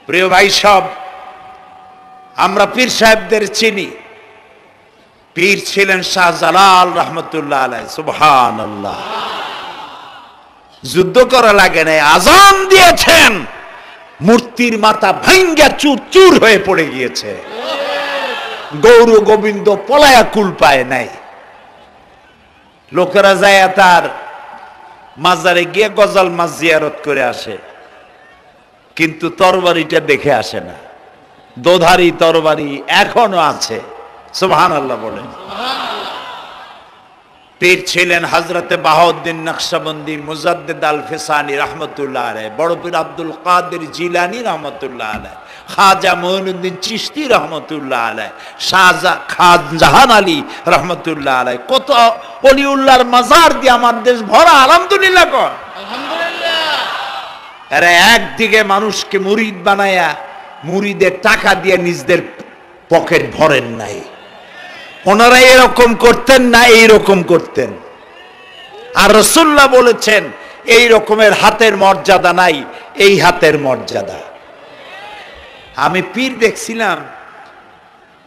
প্রিয় ভাই সব, আমরা পীর সাহেবদের চিনি। পীর ছিলেন শাহজালাল রহমতুল্লাহ আলাইহি। সুবহানাল্লাহ। যুদ্ধ করা লাগে নাই, আজান দিয়েছেন, মূর্তির মাথা ভাঙ্গা চুর চুর হয়ে পড়ে গিয়েছে। গৌর গোবিন্দ পলায়া কুল পায় নাই। লোকেরা যায় তার মাজারে গিয়ে গজল মাছ জিয়ারত করে আসে, কিন্তু তরবারিটা দেখে আসে না। দোধারি তরবারি এখনো আছে। সুবহানাল্লাহ বলেন। পীর ছিলেন হযরতে বাহাউদ্দিন নকশবন্দি মুজাদ্দিদ আল ফিসানি রহমতুল্লাহ আলাইহি, বড় পীর আব্দুল কাদের জিলানী রহমতুল্লাহ আলাইহি, খাজা মুঈনুদ্দিন চিশতি রহমতুল্লাহ আলাইহি, শাহজাহান আলী রহমতুল্লাহ আলাইহি। কত ওলিউল্লাহর মাজার দিয়ে আমার দেশ ভরা। আলহামদুলিল্লাহ কর। আলহামদুলিল্লাহ। এরা একদিকে মানুষকে মুরিদ বানায়া মুরিদের টাকা দিয়ে নিজেদের পকেট ভরেন নাই। ওনারা এরকম করতেন না, এইরকম করতেন। আর রাসূলুল্লাহ বলেছেন এই রকমের হাতের মর্যাদা নাই, এই হাতের মর্যাদা। আমি পীর দেখছিলাম,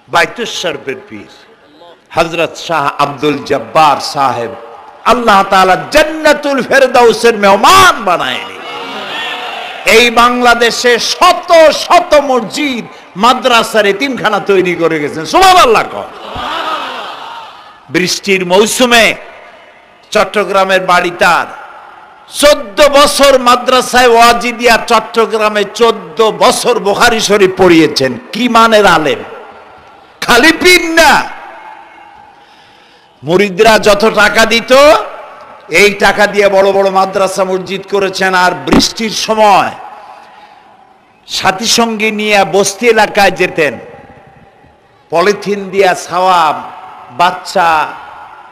বাইতুস শরফের পীর হযরত শাহ আব্দুল জব্বার সাহেব, আল্লাহ তাআলা জান্নাতুল ফেরদাউসের মেহমান বানায়নি। এই বাংলাদেশে শত শত মসজিদ, মাদ্রাসার এতিমখানা তৈরি করে গেছেন। সুবহানাল্লাহ। বৃষ্টির মৌসুমে চট্টগ্রামের বাড়ি তার, 14 বছর মাদ্রাসায় ওয়াজি দিয়া চট্টগ্রামে 14 বছর বুখারী শরীফ পড়িয়েছেন। কি মানের আলেম! খালি পীর না, মুরিদরা যত টাকা দিত এই টাকা দিয়ে বড় বড় মাদ্রাসা মসজিদ করেছেন। আর বৃষ্টির সময় সাথী সঙ্গী নিয়ে বস্তি এলাকায় যেতেন, পলিথিন দিয়া ছাওয়া, বাচ্চা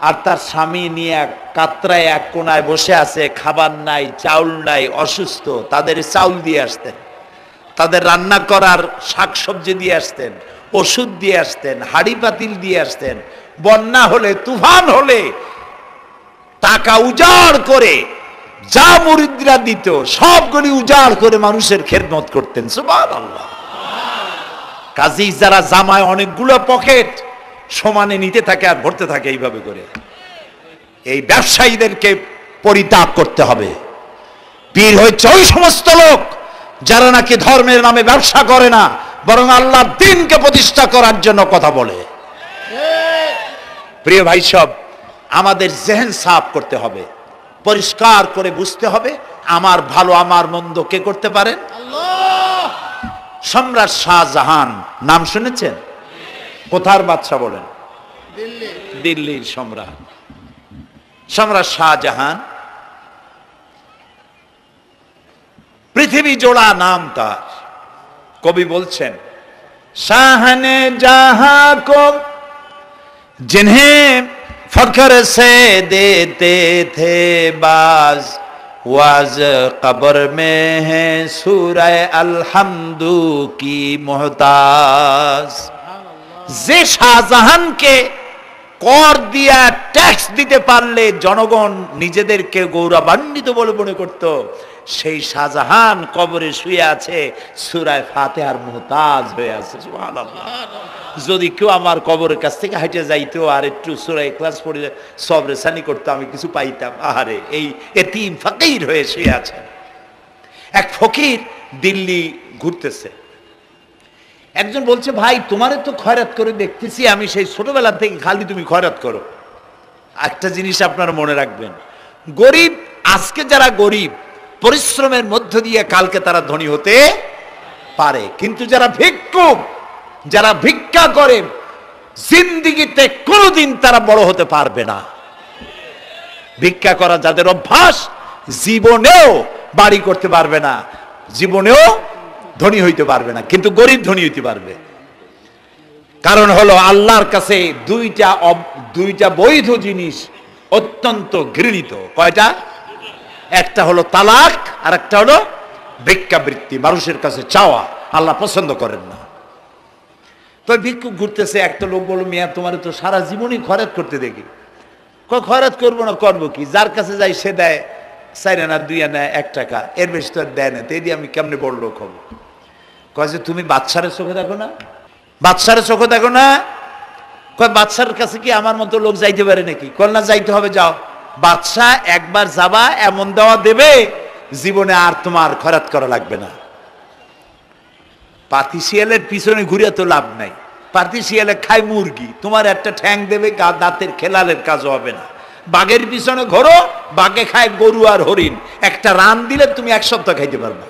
আর তার স্বামী নিয়ে কাতরায় এক কোনায় বসে আছে, খাবার নাই, চাউল নাই, অসুস্থ। তাদের চাউল দিয়ে আসতেন, তাদের রান্না করার শাকসবজি দিয়ে আসতেন, ওষুধ দিয়ে আসতেন, হাড়ি পাতিল দিয়ে আসতেন। বন্যা হলে, তুফান হলে টাকা উজাড় করে যা মুরিদরা দিত সবগুলি উজাড় করে মানুষের খেদমত করতেন। সুবহানাল্লাহ। কাজী যারা জামায় অনেকগুলো পকেট সমানে নিতে থাকে আর ভরতে থাকে, এইভাবে করে এই ব্যবসায়ীদেরকে পরিত্যাগ করতে হবে। পীর হচ্ছে ওই সমস্ত লোক যারা নাকি ধর্মের নামে ব্যবসা করে না, বরং আল্লাহর দ্বীনকে প্রতিষ্ঠা করার জন্য কথা বলে। প্রিয় ভাই সব, আমাদের জেহেন সাফ করতে হবে, পরিষ্কার করে বুঝতে হবে আমার ভালো আমার মন্দ কে করতে পারেন? আল্লাহ। সম্রাট শাহজাহান নাম শুনেছেন? কোথার বাদশা বলেন? দিল্লির সম্রাট। সম্রাট শাহজাহান পৃথিবী জোড়া নাম তার। কবি বলছেন, শাহনে জাহাं को जिन्हें फख्र से देते थे बाज, वाज कब्र में है सूरह अलहम्दु की मोहताज। যে শাহজাহানকে কর দিয়া ট্যাক্স দিতে পারলে জনগণ নিজেদেরকে গৌরবান্বিত বলে মনে করত, সেই শাহজাহান কবরে শুয়ে আছে, সূরা ফাতিহার মুহতাজ হয়ে আছে। সুবহানাল্লাহ। যদি কেউ আমার কবরের কাছ থেকে হাঁটে যাইতো আর একটু সূরা ইখলাস পড়ে সবরে সানি করতো, আমি কিছু পাইতাম। আহারে, এই এতিম ফকির হয়ে শুয়ে আছে। এক ফকির দিল্লি ঘুরতেছে, একজন বলছে, ভাই তোমারে তো খয়রাত করে দেখতেছি আমি সেই ছোটবেলা থেকে, খালি তুমি খয়রাত করো। একটা জিনিস আপনারা মনে রাখবেন, গরিব, আজকে যারা গরিব পরিশ্রমের মধ্য দিয়ে কালকে তারা ধনী হতে পারে, কিন্তু যারা ভিক্ষুক, যারা ভিক্ষা করে, জিন্দেগিতে কোনোদিন তারা বড় হতে পারবে না। ভিক্ষা করা যাদের অভ্যাস, জীবনেও বাড়ি করতে পারবে না, জীবনেও ধনী হইতে পারবে না, কিন্তু গরিব ধনী হইতে পারবে। কারণ হলো আল্লাহর কাছে দুইটা বৈধ জিনিস অত্যন্ত ঘৃণিত। কয়টা? একটা হলো তালাক, আর একটা হলো ভিক্ষাবৃত্তি, মানুষের কাছে চাওয়া। আল্লাহ পছন্দ করেন না। তো ভিক্ষুক ঘুরতেছে, একটা লোক বলল, মিয়া তোমার তো সারা জীবনই খয়রাত করতে দেখি। খয়রাত করবো না, করবো কি? যার কাছে যাই সে দেয় 4 আনা 2 আনা 1 টাকা, এর বেশি তো আর দেয় না, তো এদি আমি কেমনে বড় লোক হবো? কয় যে তুমি বাচ্চারে চোখে দেখো না, বাচ্চারে চোখে দেখো না? কয় বাচ্চার কাছে কি আমার মতো লোক যাইতে পারে নাকি? কয় না, যাইতে হবে, যাও। বাচ্চা একবার যাবা, এমন দেওয়া দেবে জীবনে আর তোমার খয়রাত করা লাগবে না। পাতি শিয়ালের পিছনে ঘুরে তো লাভ নাই, পাতি শিয়ালে খায় মুরগি, তোমার একটা ঠ্যাং দেবে, দাঁতের খেলালের কাজও হবে না। বাঘের পিছনে ঘোরো, বাঘে খায় গরু আর হরিণ, একটা রান দিলে তুমি এক সপ্তাহ খাইতে পারবে।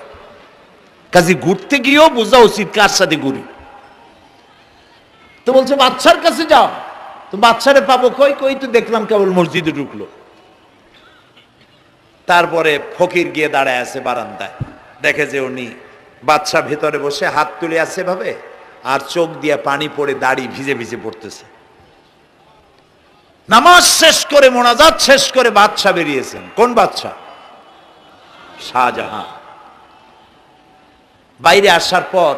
কাজে ঘুরতে গিয়েও বোঝা উচিত কার সাথে ঘুরি। তো বলছে বাচ্চার কাছে যাও। তো বাচ্চারে পাবো কই? কই তো দেখলাম কেবল মসজিদে ঢুকলো। তারপরে ফকির গিয়ে দাঁড়ায় আছে বারান্দায়, দেখে যে উনি বাচ্চা ভেতরে বসে হাত তুলে আছে ভাবে, আর চোখ দিয়ে পানি পড়ে দাড়ি ভিজে ভিজে পড়তেছে। নামাজ শেষ করে, মোনাজাত শেষ করে বাচ্চা বেরিয়েছেন। কোন বাচ্চা? শাহজাহান। বাইরে আসার পর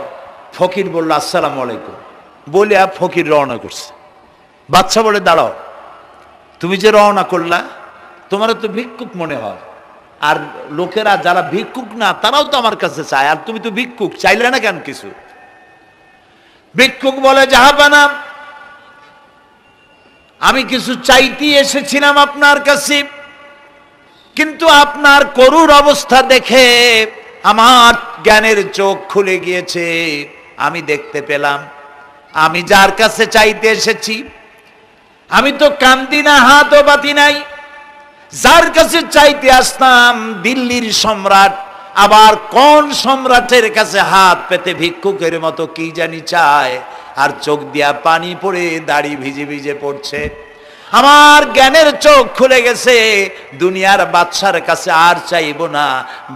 ফকির বলল আসসালামু আলাইকুম, বলে ফকির রওনা করছে। বাচ্চা বলে দাঁড়াও, তুমি যে রওনা করলা, তোমার তো ভিক্ষুক মনে হয়, আর লোকেরা যারা ভিক্ষুক না তারাও তো আমার কাছে চায়, আর তুমি তো ভিক্ষুক, চাইলে না কেন কিছু? ভিক্ষুক বলে জাহাপানা, আমি কিছু চাইতে এসেছিলাম আপনার কাছে, কিন্তু আপনার করুণ অবস্থা দেখে আমার জ্ঞানের চোখ খুলে গিয়েছে। আমি দেখতে পেলাম আমি যার কাছে চাইতে এসেছি, আমি তো কান্দি না, হাতও বাতি নাই। যার কাছে চাইতে আসতাম দিল্লির সম্রাট, আবার কোন সম্রাটের কাছে হাত পেতে ভিক্ষুকের মতো কি জানি চায়, আর চোখ দিয়া পানি পড়ে দাড়ি ভিজে ভিজে পড়ছে। আমার জ্ঞানের চোখ খুলে গেছে, দুনিয়ার বাচ্চার কাছে আর চাইব না।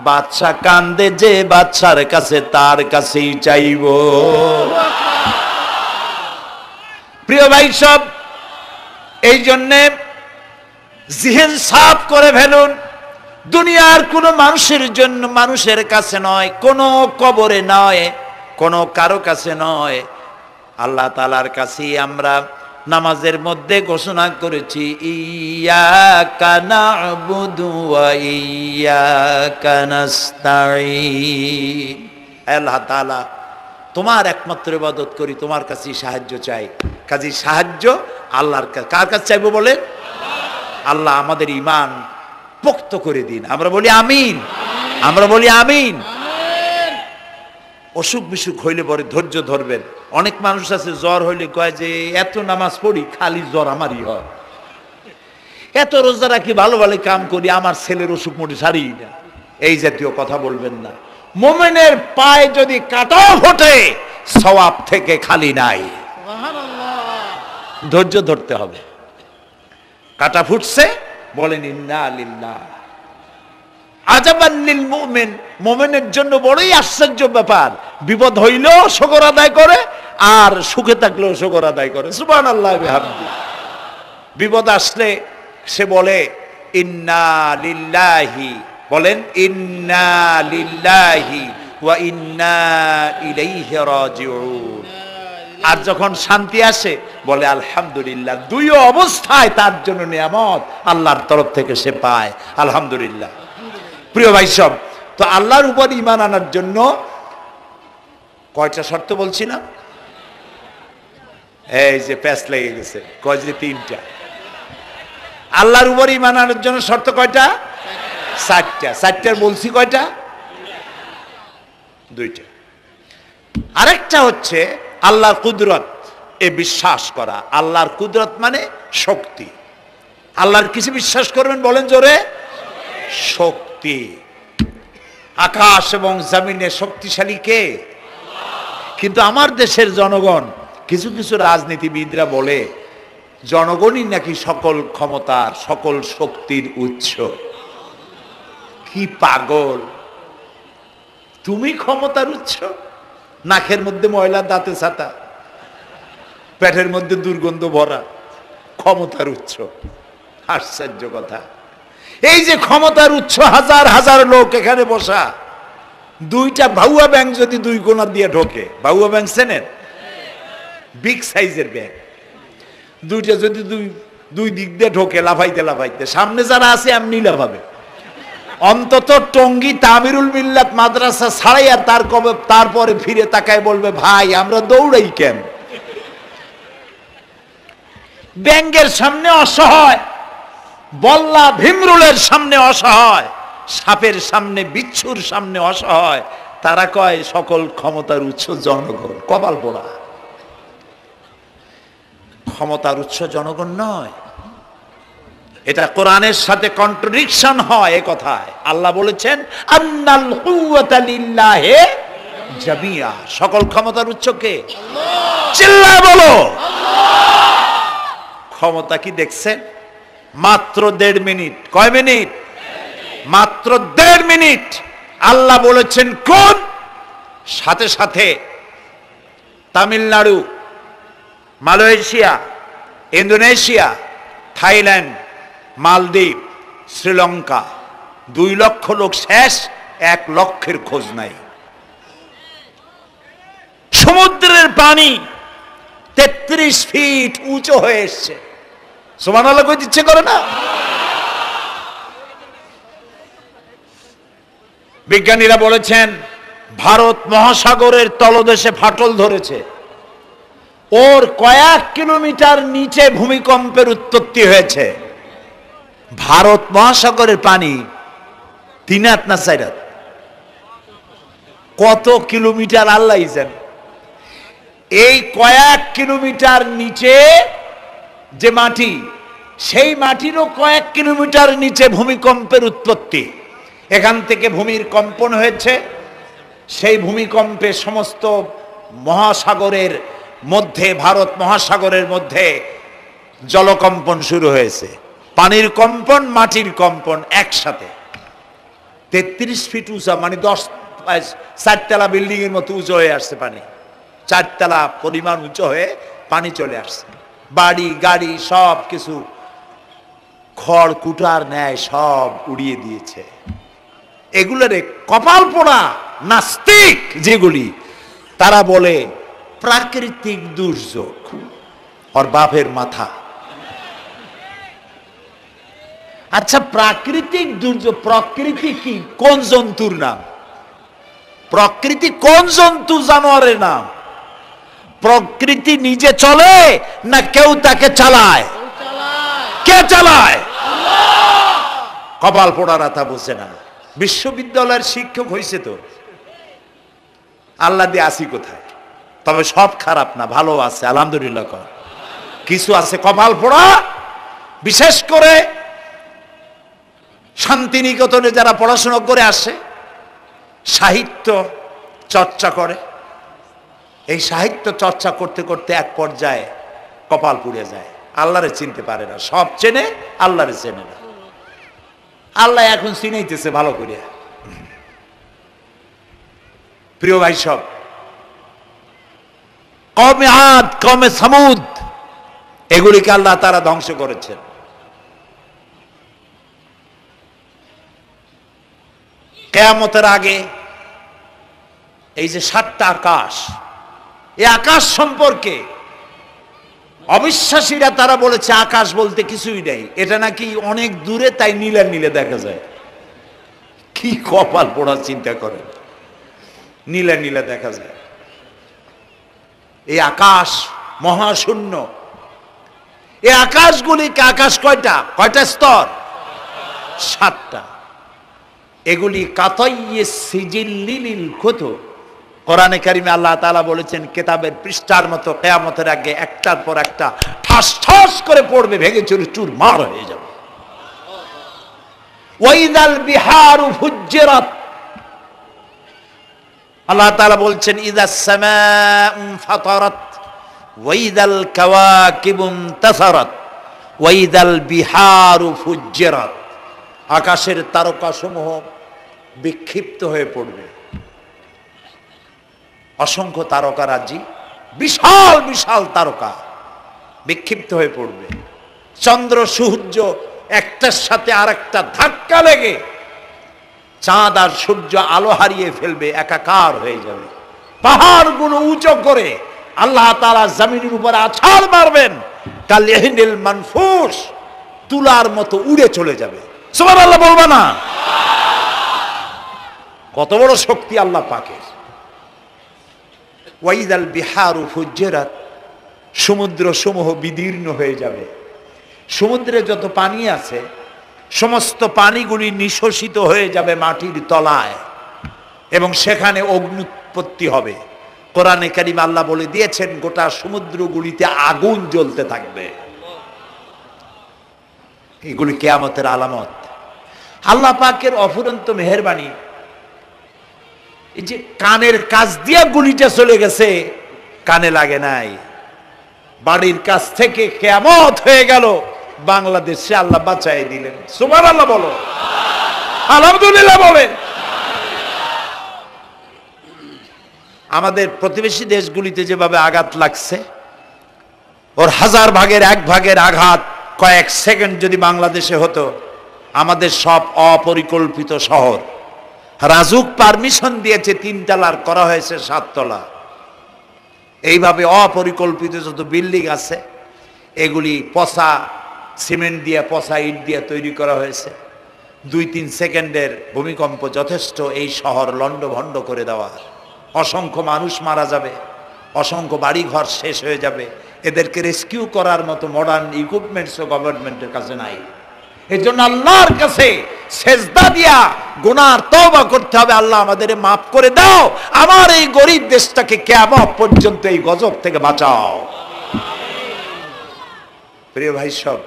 বাচ্চা কান্দে যে বাচ্চার কাছে, তার কাছেই চাইব। প্রিয় ভাই সব, এই জন্যে জিহেন সাফ করে ফেলুন। দুনিয়ার কোনো মানুষের জন্য, মানুষের কাছে নয়, কোনো কবরে নয়, কোনো কারো কাছে নয়, আল্লাহ তাআলার কাছেই আমরা নামাজের মধ্যে ঘোষণা করেছি ইয়াকা না'বুদু ওয়া ইয়াকা নাস্তাঈন। আল্লাহ তাআলা, তোমার একমাত্র ইবাদত করি, তোমার কাছেই সাহায্য চাই। কাজে সাহায্য আল্লাহর কাছে। কার কাছে চাইবো বলে? আল্লাহ আমাদের ঈমান পোক্ত করে দিন। আমরা বলি আমিন, আমরা বলি আমিন। অসুখ বিসুখ হইলে পরে ধৈর্য ধরবেন। অনেক মানুষ আছে জ্বর হইলে কয় যে এত নামাজ পড়ি খালি জ্বর আমারই হয়, এত রোজা রাখি, ভালো ভালো কাম করি, আমার ছেলের অসুখ মোটে সারি না। এই জাতীয় কথা বলবেন না। মুমিনের পায়ে যদি কাঁটাও ফোটে সওয়াব থেকে খালি নাই। ধৈর্য ধরতে হবে। কাঁটা ফুটছে, বলেন ইন্না লিল্লাহ। আজাবান লিল মুমিন, মুমিনের জন্য বড়ই আশ্চর্য ব্যাপার, বিপদ হইলেও শুকর আদায় করে, আর সুখে থাকলেও শুকর আদায় করে। সুবহানাল্লাহ বিহামদি। বিপদ আসলে সে বলে ইন্না লিল্লাহি, বলেন ইন্না লিল্লাহি ওয়া ইন্না ইলাইহি রাজিউন। আর যখন শান্তি আসে বলে আলহামদুলিল্লাহ। দুই অবস্থায় তার জন্য নিয়ামত আল্লাহর তরফ থেকে সে পায়, আলহামদুলিল্লাহ। প্রিয় ভাই সব, তো আল্লাহর উপর ঈমান আনার জন্য কয়টা শর্ত বলছিলাম? এই যে প্যাচ লেগে গেছে, কয় যে তিনটা। আল্লাহর উপর ঈমান আনার জন্য শর্ত কয়টা? চারটা। চারটার বলছি কয়টা? দুইটা। আরেকটা হচ্ছে আল্লাহর কুদরত, এ বিশ্বাস করা। আল্লাহর কুদরত মানে শক্তি। আল্লাহর কিছু বিশ্বাস করবেন, বলেন জোরে? শক্তি। আকাশ এবং জমিনে শক্তিশালী কে? কিন্তু আমার দেশের জনগণ, কিছু কিছু রাজনীতিবিদরা বলে জনগণই নাকি সকল ক্ষমতার, সকল শক্তির উৎস। কি পাগল! তুমি ক্ষমতার উৎস? নাকের মধ্যে ময়লা, দাঁতে ছাতা, পেটের মধ্যে দুর্গন্ধ ভরা, ক্ষমতার উৎস? আশ্চর্য কথা। এই যে ক্ষমতার উৎস, হাজার হাজার লোক এখানে বসা, দুইটা ভাউয়া ব্যাংক যদি দুই কোণা দিয়ে ঢোকে, ভাউয়া ব্যাংক চেনেন? বিগ সাইজের ব্যাংক, দুইটা যদি দুই দিক দিয়ে ঢোকে লাফাইতে লাফাইতে, সামনে যারা আছে এমনি লাফাবে। অন্তত টঙ্গী তামিরুল মিল্লাত মাদ্রাসা ছাড়াইয়া তারপরে ফিরে তাকায় বলবে, ভাই আমরা দৌড়াই কেন? ব্যাঙ্গের সামনে অসহায়, বল্লা ভীমরুলের সামনে অসহায়, সাপের সামনে বিচ্ছুর সামনে অসহায়, তারা কয় সকল ক্ষমতার উৎস জনগণ। কপাল পোড়া। ক্ষমতার উৎস জনগণ নয়, এটা কোরআনের সাথে কন্ট্রাডিকশন হয়। এ কথায় আল্লাহ বলেছেন আন্নাল কুওয়াতা লিল্লাহি জামিআ, সকল ক্ষমতার উৎস কে? আল্লাহ। চিল্লায় বলো আল্লাহ। ক্ষমতা কি দেখছেন? মাত্র 1.5 মিনিট। কয় মিনিট? মাত্র 1.5 মিনিট। আল্লাহ বলেছেন কোন, সাথে সাথে তামিলনাড়ু, মালয়েশিয়া, ইন্দোনেশিয়া, থাইল্যান্ড, মালদ্বীপ, শ্রীলঙ্কা 2 লক্ষ লোক শেষ, 1 লক্ষের খোঁজ নাই। সমুদ্রের পানি 33 ফিট উঁচু হয়ে এসছে। সুবহানাল্লাহ কই দিচ্ছে করে না? বিজ্ঞানীরা বলেছেন ভারত মহাসাগরের তলদেশে ফাটল ধরেছে, ওর কয়েক কিলোমিটার নিচে ভূমিকম্পের উৎপত্তি হয়েছে। ভারত মহাসাগরের পানি 3 হাত না 4 হাত, কত কিলোমিটার আল্লাহ জানে। এই কয়েক কিলোমিটার নিচে যে মাটি, সেই মাটিরও কয়েক কিলোমিটার নিচে ভূমিকম্পের উৎপত্তি। এখান থেকে ভূমির কম্পন হয়েছে, সেই ভূমিকম্পে সমস্ত মহাসাগরের মধ্যে, ভারত মহাসাগরের মধ্যে জলকম্পন শুরু হয়েছে। পানির কম্পন, মাটির কম্পন একসাথে। 33 ফিট উঁচা, মানে 4 তলা বিল্ডিং এর মতো উঁচু হয়ে আসছে পানি। 4 তলা পরিমাণ উঁচু হয়ে পানি চলে আসছে। বাড়ি গাড়ি সব কিছু খড় কুটার ন্যায় সব উড়িয়ে দিয়েছে। এগুলোরে কপাল পোড়া নাস্তিক যেগুলি, তারা বলে প্রাকৃতিক দুর্যোগ। ওর বাপের মাথা। আচ্ছা, প্রাকৃতিক দুর্যোগ, প্রকৃতি কি? কোন জন্তুর নাম? প্রকৃতি কোন জন্তু জানোয়ারের নাম? প্রকৃতি নিজে চলে না কেউ তাকে চালায়? কে চালায়? কপাল পোড়ারা তা বুঝে না। বিশ্ববিদ্যালয়ের শিক্ষক হয়েছে তো, আল্লাহ দিয়ে আসি কোথায়? তবে সব খারাপ না, ভালো আছে আলহামদুলিল্লাহ। কিছু আছে কপাল পোড়া। বিশেষ করে শান্তিনিকেতনে যারা পড়াশোনা করে আসে, সাহিত্য চর্চা করে, এই সাহিত্য চর্চা করতে করতে এক পর্যায়ে কপাল পুড়ে যায়। আল্লাহরে চিনতে পারে না, সব চেনে আল্লাহরে চেনে না। আল্লাহ এখন চিনাইতেছে ভালো করে। প্রিয় ভাই সব, কওমে আদ, কওমে সামুদ, এগুলিকে আল্লাহ তারা ধ্বংস করেছেন। কিয়ামতের আগে এই যে 7টা আকাশ, এই আকাশ সম্পর্কে অবিশ্বাসীরা তারা বলেছে আকাশ বলতে কিছুই নেই, এটা নাকি অনেক দূরে, তাই নীলে নীলে দেখা যায়। কি কপাল পোড়া চিন্তা করে, নীলে নীলে দেখা যায়। এই আকাশ মহাশূন্য। এই আকাশগুলিকে, আকাশ কয়টা? কয়টা স্তর? 7টা। এগুলি কাতাইয়ে সিজিল্লিল কুতুব। কোরআনে কারিমে আল্লাহ তাআলা বলেছেন কিতাবের পৃষ্ঠার মতো কিয়ামতের আগে একটার পর একটা ঠাস ঠাস করে পড়বে, ভেঙে চুরমার হয়ে যাবে। ওয়াইদাল বিহারু ফুজ্জিরাত, আল্লাহ তাআলা বলছেন ইযাস সামাউ ফাতারাত ওয়াইদাল কাওয়াকিবু ইনতাসারাত ওয়াইদাল বিহারু ফুজ্জিরাত। আকাশের তারকাসমূহ বিক্ষিপ্ত হয়ে পড়বে। অসংখ্য তারকারাজি, বিশাল বিশাল তারকা বিক্ষিপ্ত হয়ে পড়বে। চন্দ্র সূর্য একটার সাথে আরেকটা ধাক্কা লেগে চাঁদ আর সূর্য আলো হারিয়ে ফেলবে, একাকার হয়ে যাবে। পাহাড়গুলো উঁচু করে আল্লাহ তাআলা জমিনের উপরে আছাড় মারবেন, কাল ইহনিল মানফুস, তুলার মতো উড়ে চলে যাবে। সুবহানাল্লাহ বলবা না? কত বড় শক্তি আল্লাহ পাকের। ওয়াইদাল বিহারু ফুজ্জিরাত, সমুদ্র সমূহ বিদীর্ণ হয়ে যাবে। সমুদ্রে যত পানি আছে সমস্ত পানিগুলি নিঃশোষিত হয়ে যাবে মাটির তলায় এবং সেখানে অগ্নুৎপত্তি হবে। কোরআনে কারিমে আল্লাহ বলে দিয়েছেন গোটা সমুদ্রগুলিতে আগুন জ্বলতে থাকবে। এগুলি কিয়ামতের আলামত। আল্লাহ পাকের অফুরন্ত মেহেরবানি। এই যে কানের কাছ দিয়া গুলিটা চলে গেছে, কানে লাগে নাই, বাড়ির কাছ থেকে কিয়ামত হয়ে গেল, বাংলাদেশে আল্লাহ বাঁচাই দিলেন। সুবহানাল্লাহ বলো, আলহামদুলিল্লাহ বলেন। আমাদের প্রতিবেশী দেশগুলিতে যেভাবে আঘাত লাগছে, ওর 1000 ভাগের 1 ভাগের আঘাত কয়েক সেকেন্ড যদি বাংলাদেশে হতো, আমাদের সব অপরিকল্পিত শহর, রাজুক পারমিশন দিয়েছে 3 তলার, করা হয়েছে 7 তলা। এইভাবে অপরিকল্পিত যত বিল্ডিং আছে এগুলি পচা সিমেন্ট দিয়ে, পচা ইট দিয়ে তৈরি করা হয়েছে। 2-3 সেকেন্ডের ভূমিকম্প যথেষ্ট এই শহর লণ্ডভণ্ড করে দেওয়ার। অসংখ্য মানুষ মারা যাবে, অসংখ্য বাড়িঘর শেষ হয়ে যাবে। এদেরকে রেস্কিউ করার মতো মডার্ন ইকুইপমেন্টসও গভর্নমেন্টের কাছে নাই। এই জন্য আল্লাহর কাছে সেজদা দিয়া গুনার তওবা করতে হবে, আল্লাহ আমাদের মাফ করে দাও, আমার এই গরিব দেশটাকে কিয়ামত পর্যন্ত এই গজব থেকে বাঁচাও। প্রিয় ভাই সব,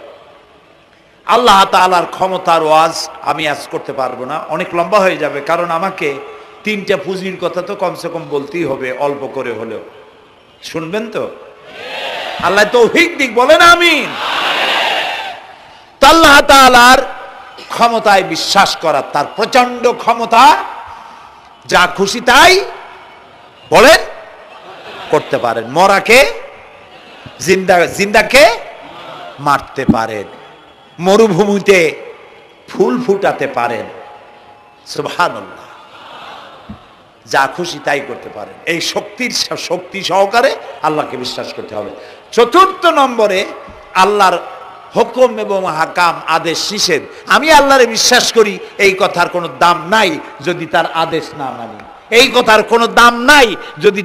আল্লাহ তাআলার ক্ষমতার ওয়াজ আমি আজ করতে পারবো না, অনেক লম্বা হয়ে যাবে, কারণ আমাকে 3টা পুঁজির কথা তো কমসে কম বলতেই হবে, অল্প করে হলেও। শুনবেন তো? আল্লাহ তৌফিক দিক, বলেন আমিন। আল্লাহ তাআলার ক্ষমতায় বিশ্বাস করা, তার প্রচন্ড ক্ষমতা, যা খুশি তাই বলেন করতে পারেন। মরাকে জিন্দাকে মারতে পারেন, মরুভূমিতে ফুল ফুটাতে পারেন। সুবহানাল্লাহ, যা খুশি তাই করতে পারেন। এই শক্তি সহকারে আল্লাহকে বিশ্বাস করতে হবে। 4র্থ নম্বরে আল্লাহর হুকুম এবং হাকাম, আদেশ নিষেধ। আমি আল্লাহরে বিশ্বাস করি, এই কথার কোনো দাম নাই যদি তার আদেশ না মানি। এই কথার কোনো দাম নাই যদি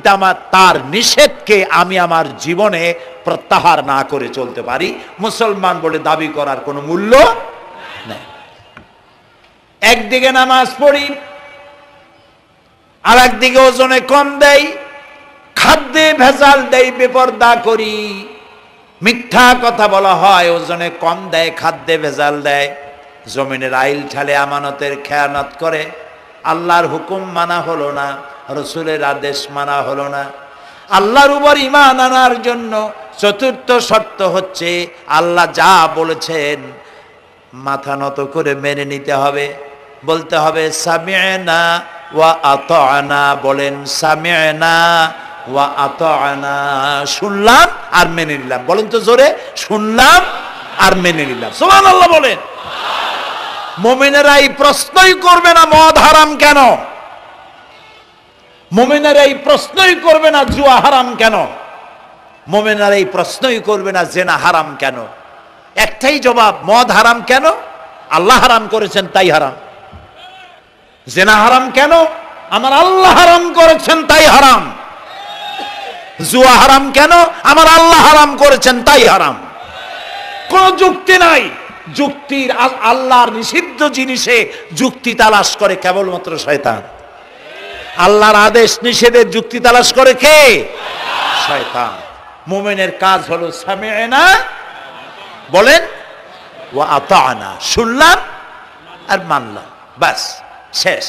তার নিষেধকে আমি আমার জীবনে প্রত্যাহার না করে চলতে পারি। মুসলমান বলে দাবি করার কোনো মূল্য নেই। একদিকে নামাজ পড়ি, আর একদিকে ওজনে কম দেয়, খাদ্যে ভেজাল দেয়, বেপরদা করি, মিথ্যা কথা বলা হয়, ওজনে কম দেয়, খাদ্যে ভেজাল দেয়, জমিনের আইল ঠালে আমানতের খেয়ানত করে। আল্লাহর হুকুম মানা হলো না, রসুলের আদেশ মানা হলো না। আল্লাহর উপর ঈমান আনার জন্য 4র্থ শর্ত হচ্ছে আল্লাহ যা বলেছেন মাথা নত করে মেনে নিতে হবে, বলতে হবে সামি'না ওয়া আতা'না। বলেন সামি'না ওয়া আতা'না, শুনলাম আর মেনে নিলাম। বলেন তো জোরে, শুনলাম আর মেনে নিলাম। সুবহানাল্লাহ বলেন। মুমিনেরা এই প্রশ্নই করবে না মদ হারাম কেন, মুমিনেরা এই প্রশ্নই করবে না জুয়া হারাম কেন, মুমিনেরা এই প্রশ্নই করবে না জেনা হারাম কেন। একটাই জবাব, মদ হারাম কেন? আল্লাহ হারাম করেছেন তাই হারাম। জেনা হারাম কেন? আমার আল্লাহ হারাম করেছেন তাই হারাম। জুয়া হারাম কেন? আমার আল্লাহ হারাম করেছেন তাই হারাম। কোন যুক্তি নাই। যুক্তির, আল্লাহর নিষিদ্ধ জিনিসে যুক্তি তালাশ করে কেবলমাত্র শয়তান। আল্লাহর আদেশ নিষেধের যুক্তি তালাশ করে কে? শয়তান। মুমিনের কাজ হলো সামি'না, বলেন, ওয়া আতা'না, শুনলাম আর মানলাম, বাস, শেষ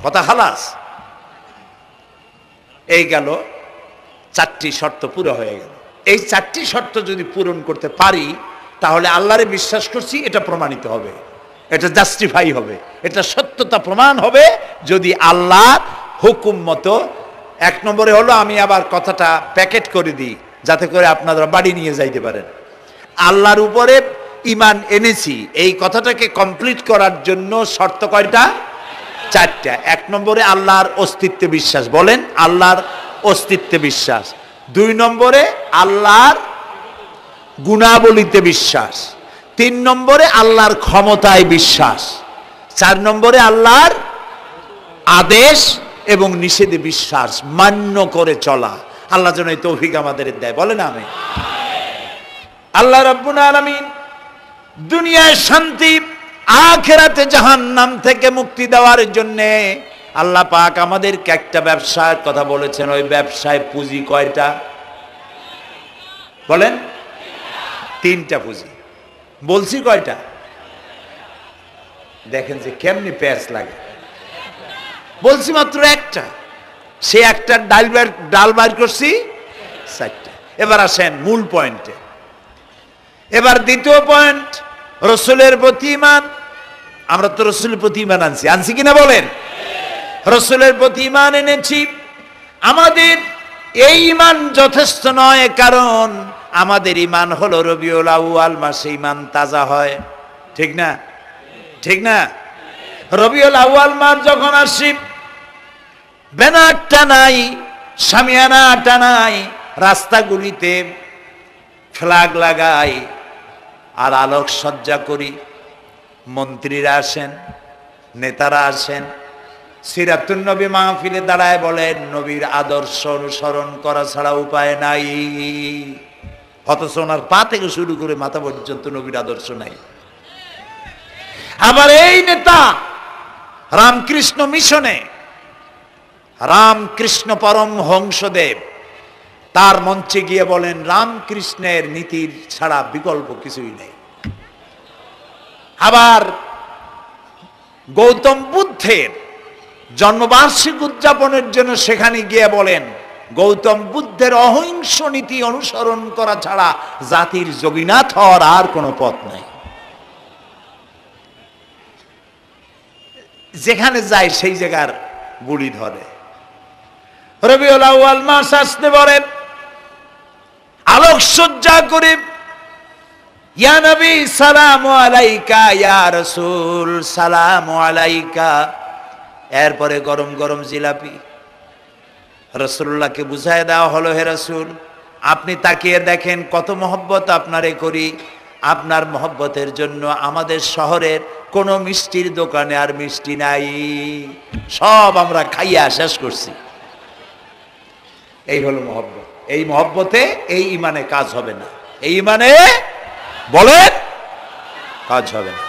কথা, খালাস। এই গেল 4টি শর্ত পুরো হয়ে গেল। এই 4টি শর্ত যদি পূরণ করতে পারি তাহলে আল্লাহরে বিশ্বাস করছি এটা প্রমাণিত হবে, এটা জাস্টিফাই হবে, এটা সত্যতা প্রমাণ হবে যদি আল্লাহর হুকুম মতো। 1 নম্বরে হলো, আমি আবার কথাটা প্যাকেট করে দিই যাতে করে আপনারা বাড়ি নিয়ে যাইতে পারেন। আল্লাহর উপরে ঈমান এনেছি, এই কথাটাকে কমপ্লিট করার জন্য শর্ত কয়টা? 4টা। 1 নম্বরে আল্লাহর অস্তিত্বে বিশ্বাস, বলেন আল্লাহর অস্তিত্বে বিশ্বাস। 2 নম্বরে আল্লাহর গুণাবলীতে বিশ্বাস। 3 নম্বরে আল্লাহর ক্ষমতায় বিশ্বাস। 4 নম্বরে আল্লাহর আদেশ এবং নিষেধে বিশ্বাস মান্য করে চলা। আল্লাহ যেন এই তৌফিক আমাদের দেয়, বলেন আমিন। আল্লাহ রাব্বুল আলামিন দুনিয়ায় শান্তি, আখিরাতে জাহান্নাম থেকে মুক্তি দেওয়ার জন্য আল্লাহ পাক আমাদেরকে একটা ব্যবসার কথা বলেছেন। ওই ব্যবসায় পুঁজি কয়টা বলেন? 3টা পুঁজি। বলছি কয়টা? দেখেন যে কেমনি প্যাঁচ লাগে। বলছি মাত্র একটা, সে একটা ডাল বাইর করছি 4টা। এবার আসেন মূল পয়েন্টে। এবার দ্বিতীয় পয়েন্ট, রসুলের প্রতি ঈমান। আমরা তো রসুলের প্রতি ঈমান আনছি কিনা বলেন? রসুলের প্রতি ঈমান এনেছি। আমাদের এই ঈমান যথেষ্ট নয়, কারণ আমাদের ঈমান হলো রবিউল আউয়াল মাসে ঈমান তাজা হয়, ঠিক না? ঠিক না? রবিউল আউয়াল মাস যখন আসি, ব্যানারটা নাই, শামিয়ানাটা নাই, রাস্তাগুলিতে ফ্ল্যাগ লাগাই আর আলোক সজ্জা করি। মন্ত্রীরা আসেন, নেতারা আসেন, সিরাতুন নবী মাহফিলে দাঁড়ায় বলেন নবীর আদর্শ অনুসরণ করা ছাড়া উপায় নাই। অথচ ওনার পা থেকে শুরু করে মাথা পর্যন্ত নবীর আদর্শ নাই। আবার এই নেতা রামকৃষ্ণ মিশনে, রামকৃষ্ণ পরমহংসদেব তার মঞ্চে গিয়ে বলেন রামকৃষ্ণের নীতির ছাড়া বিকল্প কিছুই নেই। আবার গৌতম বুদ্ধের জন্মবার্ষিকী উদযাপনের জন্য সেখানে গিয়ে বলেন গৌতম বুদ্ধের অহিংস নীতি অনুসরণ করা ছাড়া জাতির যোগীনাথ হওয়ার আর কোনো পথ নাই। যেখানে যায় সেই জায়গার বুলি ধরে। রবিউল আউয়াল মাস আসতে পারে, আলোকসজ্জা করে ইয়া নবী সালামু আলাইকা, ইয়া রাসূল সালামু আলাইকা। এরপরে গরম গরম জিলাপি রাসূলুল্লাহকে বুঝায় দেওয়া হলো, হে রাসূল আপনি তাকিয়ে দেখেন কত মহব্বত আপনারে করি। আপনার মহব্বতের জন্য আমাদের শহরের কোনো মিষ্টির দোকানে আর মিষ্টি নাই, সব আমরা খাইয়া শেষ করছি। এই হলো মহব্বত। এই মহব্বতে এই ঈমানে কাজ হবে না। এই ঈমানে বলেন কাজ হবে না।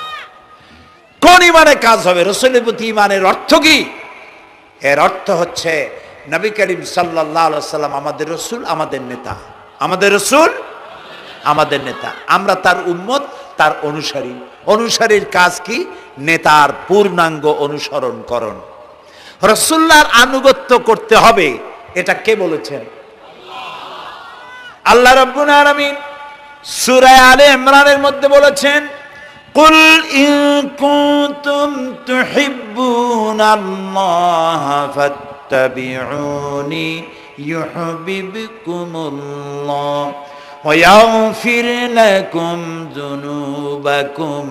কোন ঈমানে কাজ হবে? রাসূলের প্রতি ঈমানের অর্থ কি? এর অর্থ হচ্ছে নবী করিম সাল্লাল্লাহু আলাইহি ওয়াসাল্লাম আমাদের রাসূল, আমাদের নেতা। আমাদের রাসূল আমাদের নেতা, আমরা তার উম্মত, তার অনুসারী। অনুসারীর কাজ কি? নেতার পূর্ণাঙ্গ অনুসরণ করণ। রাসূলুল্লাহর আনুগত্য করতে হবে, এটা কে বলেছেন? আল্লাহ রাব্বুল আলামিন সূরা আলে ইমরানের মধ্যে বলেছেন কুল ইন কুনতুম তুহিব্বুনাল্লাহ ফাত্তাবিউনি ইউহিব্বুকুমুল্লাহ ওয়া ইয়াগফির লাকুম যুনুবাকুম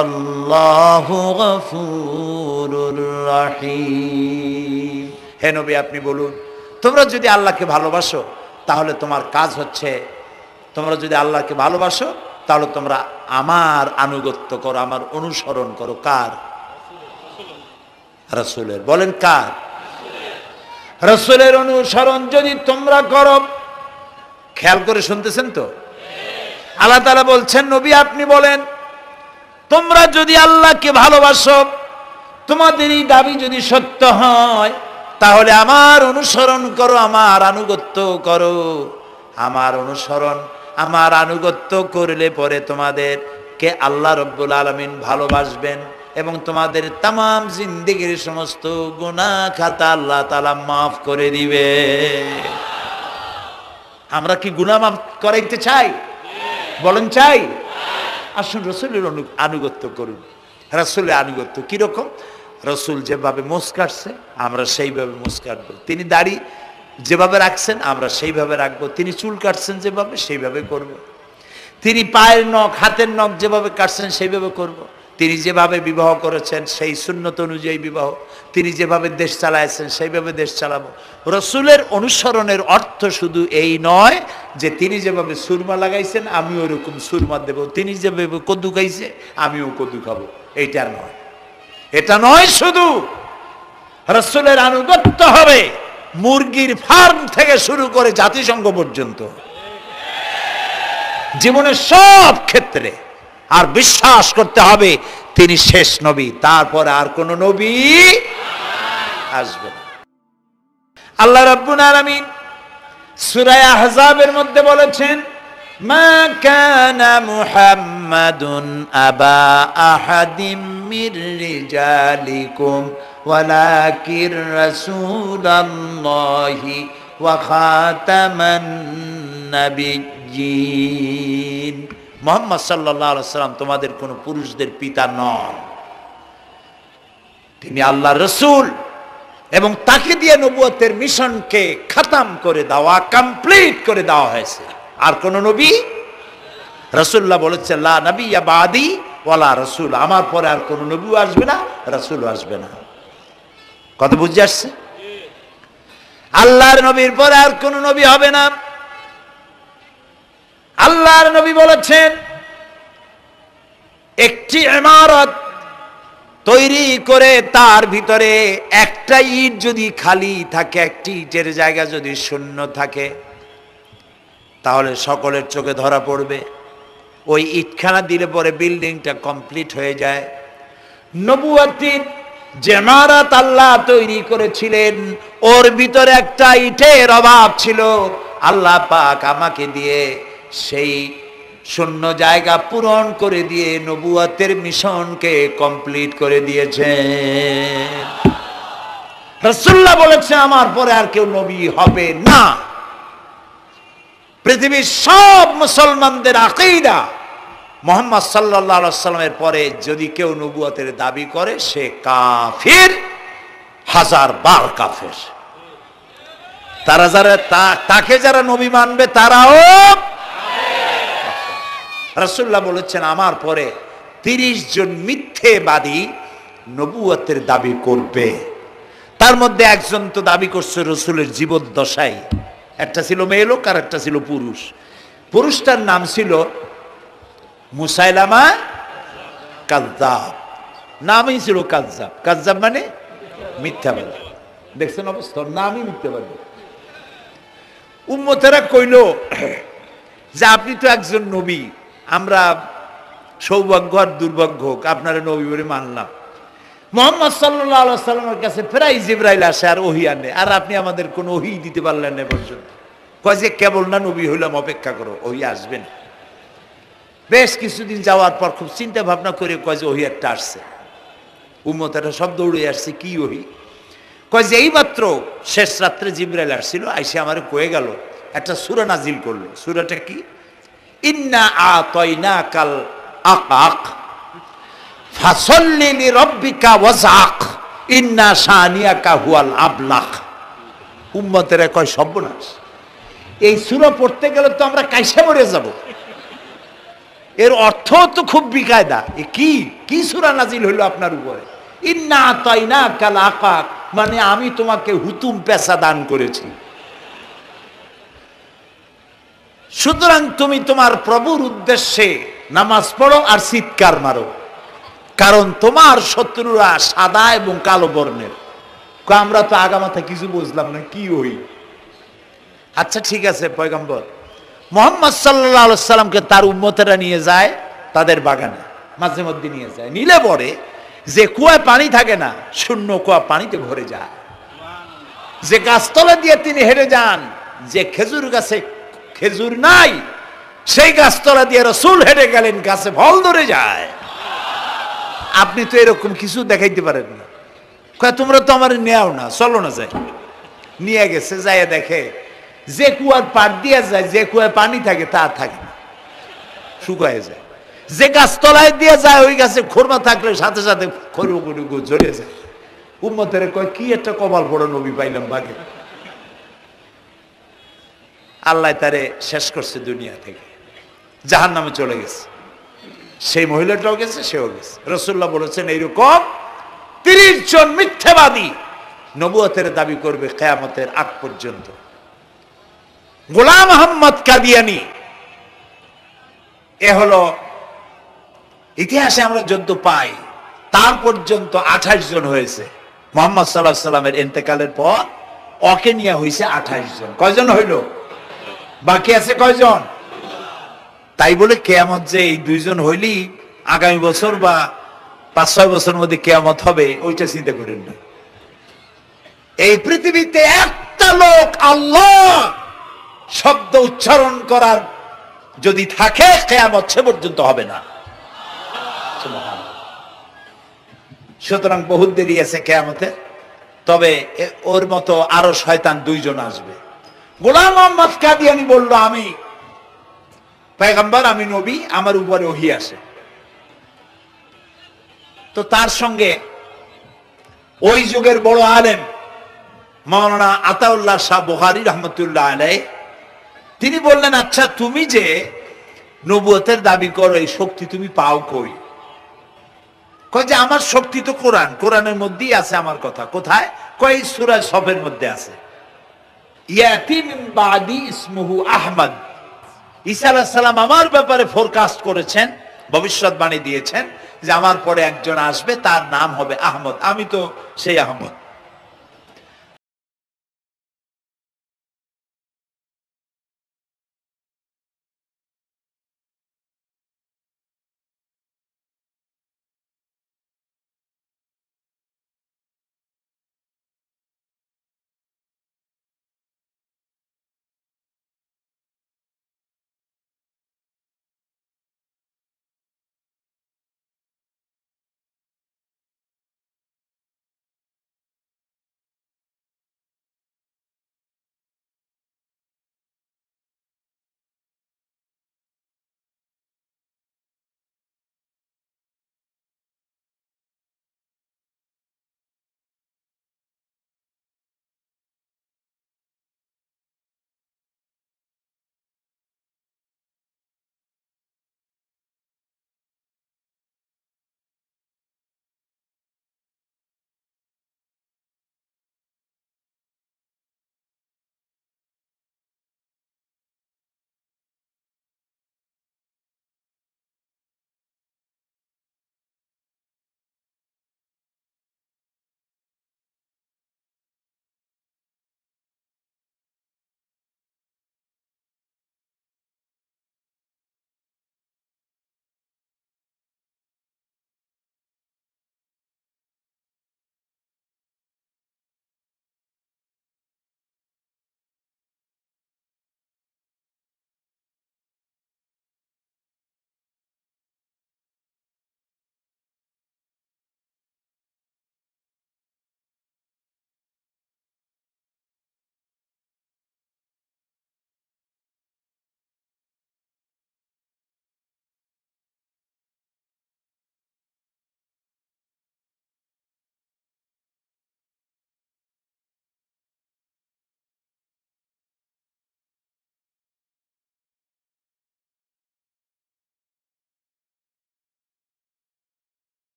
আল্লাহু গফুরুর রহিম। হে নবী আপনি বলুন, তোমরা যদি আল্লাহকে ভালোবাসো তাহলে তোমার কাজ হচ্ছে, তোমরা যদি আল্লাহকে ভালোবাসো তাহলে তোমরা আমার আনুগত্য করো, আমার অনুসরণ করো। কার? রাসূলের। বলেন কার? রাসূলের অনুসরণ যদি তোমরা করো, খেয়াল করে শুনতেছেন তো? আল্লাহ তাআলা বলছেন নবী আপনি বলেন তোমরা যদি আল্লাহকে ভালোবাসো, তোমাদের এই দাবি যদি সত্য হয়, তাহলে আমার অনুসরণ করো, আমার আনুগত্য করো। আমার অনুসরণ, আমার আনুগত্য করলে পরে তোমাদেরকে আল্লাহ রাব্বুল আলামিন ভালোবাসবেন এবং তোমাদের তামাম জিন্দেগীর সমস্ত গুনাহ খাতা আল্লাহ তাআলা মাফ করে দিবে। আমরা কি গুনাহ মাফ করাইতে চাই? বলেন চাই? আসুন রাসূলের আনুগত্য করুন। রাসূলের আনুগত্য কিরকম? রাসূল যেভাবে মুছ কাটছে আমরা সেইভাবে মুছ কাটবো। তিনি দাড়ি যেভাবে রাখছেন আমরা সেইভাবে রাখবো। তিনি চুল কাটছেন যেভাবে সেইভাবে করব। তিনি পায়ের নখ, হাতের নখ যেভাবে কাটছেন সেইভাবে করব। তিনি যেভাবে বিবাহ করেছেন সেই সুন্নত অনুযায়ী বিবাহ, তিনি যেভাবে দেশ চালাইছেন সেইভাবে দেশ চালাবো। রাসূলের অনুসরণের অর্থ শুধু এই নয় যে তিনি যেভাবে সুরমা লাগাইছেন আমিও ওরকম সুরমা দেব, তিনি যেভাবে কদু খাইছে আমিও কদু খাবো, এইটা নয়। এটা নয় শুধু। রাসূলের আনুগত্য হবে মুরগির ফার্ম থেকে শুরু করে জাতিসংঘ পর্যন্ত, জীবনের সব ক্ষেত্রে। আর বিশ্বাস করতে হবে তিনি শেষ নবী, তারপরে আর কোন নবী আসবে না। আল্লাহ রাব্বুল আলামিন সূরা আহজাবের মধ্যে বলেছেন, মা কানা মুহাম্মাদুন আবা আহাদিম মির রিজালিকুম ওয়ালাকির রাসূলুল্লাহি ওয়া খাতামান নাবিয়্যিন। মুহাম্মদ সাল্লাল্লাহু আলাইহি ওয়াসাল্লাম তোমাদের কোন পুরুষদের পিতা নন, তিনি আল্লাহর রাসূল এবং তাকে দিয়ে নবুয়তের মিশনকে খতম করে দেওয়া, কমপ্লিট করে দেওয়া হয়েছে। আর কোন নবী, রাসূলুল্লাহ বলেছেন লা নাবিয়্যা বাদি ওয়ালা রাসূল, আমার পরে আর কোন নবীও আসবে না, রাসূলও আসবে না। কথা বুঝে আসছে? আল্লাহর নবীর পরে আর কোন নবী হবে না। আল্লাহর নবী বলেছেন, একটি ইমারত তৈরি করে তার ভিতরে একটা ইট যদি খালি থাকে, একটি ইটের জায়গা যদি শূন্য থাকে, তাহলে সকলের চোখে ধরা পড়বে। ওই ইটখানা দিলে পরে বিল্ডিংটা কমপ্লিট হয়ে যায়। নবুয়তির যে ইমারত আল্লাহ তৈরি করেছিলেন, ওর ভিতরে একটা ইটের অভাব ছিল। আল্লাহ পাক আমাকে দিয়ে সেই শূন্য জায়গা পূরণ করে দিয়ে নবুয়তের মিশনকে কমপ্লিট করে দিয়েছেন। রাসূলুল্লাহ বলেছেন আমার পরে আর কেউ নবী হবে না। পৃথিবীর সব মুসলমানদের আকীদা, মুহাম্মদ সাল্লাল্লাহু আলাইহি ওয়াসাল্লামের পরে যদি কেউ নবুয়তের দাবি করে সে কাফির, হাজার বার কাফির। তারা যারা তাকে যারা নবী মানবে তারাও। রাসূলুল্লাহ বলেছেন আমার পরে 30 জন মিথ্যেবাদী নবুয়তের দাবি করবে। তার মধ্যে একজন তো দাবি করছে রাসূলের জীবদ্দশায়, একটা ছিল মেয়ে লোক আর একটা ছিল পুরুষ। পুরুষটার নাম ছিল মুসাইলামা কাযযাব, নামই ছিল কাযযাব। কাযযাব মানে মিথ্যাবাদী। দেখছেন অবস্থা, নামই মিথ্যাবাদী। উম্মতেরা কইল যে আপনি তো একজন নবী, আমরা সৌভাগ্য আর দুর্ভাগ্য হোক আপনারা নবী বলে মানলাম। মুহাম্মদ সাল্লাল্লাহু আলাইহি ওয়াসাল্লামের কাছে প্রায় জিবরাইল আসে আর ওহী আনে, আর আপনি আমাদের কোনো ওহী দিতে পারলেন না পর্যন্ত। কয় যে কেবল না নবী হইলাম, অপেক্ষা করো, ওহী আসবেন। বেশ কিছুদিন যাওয়ার পর খুব চিন্তা ভাবনা করে কয় যে ওহী একটা আসছে। উম্মতেরা সব দৌড়ে আসছে, কি ওহী? কয় যে এইমাত্র শেষ রাত্রে জিবরাইল আসছিল, আইসে আমারে কয়ে গেল একটা সূরা নাজিল করলো। সূরাটা কি? ইন্না আতাইনাকাল আকাক ফাসাল্লি লিরাব্বিকা ওয়াজআক ইন্না শানিয়াকা হুয়াল আবলাক। উম্মতেরা কয় সর্বনাশ, এই সূরা পড়তে গেলে তো আমরা কাইসা মরে যাব। এর অর্থ তো খুব বিকায়দা। কি কি সূরা নাজিল হইল আপনার উপরে? ইন্না আতাইনাকাল আকাক মানে আমি তোমাকে হুতুম পেশা দান করেছি, সুতরাং তুমি তোমার প্রভুর উদ্দেশ্যে নামাজ পড়ো আর চিৎকার মারো, কারণ তোমার শত্রুরা সাদা এবং কালো বর্ণের। আমরা তো আগামাথা কিছু বুঝলাম না, কি ওই? আচ্ছা ঠিক আছে, পয়গম্বর মুহাম্মদ সাল্লাল্লাহু আলাইহি সাল্লামকে তার উম্মতেরা নিয়ে যায় তাদের বাগানে, মাঝে মধ্যে নিয়ে যায়। নিলে পরে যে কুয়ায় পানি থাকে না, শূন্য কুয়া পানিতে ভরে যায়। যে গাছতলা দিয়ে তিনি হেঁটে যান, যে খেজুর গাছে খেজুর নাই, সেই গাছতলা দিয়ে রাসূল হেঁটে গেলেন, গাছে ফল ধরে যায়। আপনি তো এরকম কিছু দেখাইতে পারেন না। কয় তোমরা তো আমার নেও না, চলো না যাই। নিয়ে গেছে, যাইয়া দেখে যে কুয়ার পাট দিয়া যায়, যে কুয়ায় পানি থাকে তা থাকে না, শুকায় যায়। যে গাছতলায় দিয়ে যায় ওই গাছে খোরমা থাকলে সাথে সাথে খড়ি ঝরে যায়। উম্মতের কয় কি একটা কপাল পড়ো নবী পাইলাম ভাগে। আল্লাহ তারে শেষ করছে দুনিয়া থেকে, জাহান্নামে চলে গেছে। সেই মহিলাটাও গেছে, সেও গেছে। রাসূলুল্লাহ বলেছেন এইরকম 30 জন মিথ্যাবাদী নবুয়তের দাবি করবে কিয়ামতের আগ পর্যন্ত। গোলাম আহমদ কাদিয়ানী, এ হলো ইতিহাসে আমরা যদ্য পাই তার পর্যন্ত 28 জন হয়েছে। মুহাম্মদ সাল্লাল্লাহু আলাইহি সাল্লামের ইন্তেকালের পর ওকে নিয়ে হয়েছে 28 জন। কয়জন হইল? বাকি আছে কয়জন? তাই বলে কিয়ামত যে এই 2 জন হইলি আগামী বছর বা 5-6 বছরের মধ্যে কিয়ামত হবে ওইটা চিন্তা করেন না। এই পৃথিবীতে একটা লোক আল্লাহ শব্দ উচ্চারণ করার যদি থাকে কিয়ামত সে পর্যন্ত হবে না। সুতরাং বহুত দেরি আছে কিয়ামতে। তবে ওর মতো আরো শয়তান 2 জন আসবে। গোলাম মোহাম্মদ কাদিয়ানী বলল, আমি পয়গম্বর, আমি নবী, আমার উপরে ওহী আসে। তো তার সঙ্গে ওই যুগের বড় আলেম মাওলানা আতাউল্লাহ শাহ বুখারী রহমতুল্লাহ আলাইহি তিনি বললেন, আচ্ছা তুমি যে নবুয়তের দাবি করো এই শক্তি তুমি পাও কই? কয় যে আমার শক্তি তো কোরআন, কোরআনের মধ্যেই আছে আমার কথা। কোথায়? কয় সূরা সফের মধ্যে আছে, ইয়াতি মিন বাদি ইসমুহু আহমদ। ঈসা আলাইহিস সালাম আমার ব্যাপারে ফোরকাস্ট করেছেন, ভবিষ্যৎবাণী দিয়েছেন যে আমার পরে একজন আসবে তার নাম হবে আহমদ। আমি তো সেই আহমদ।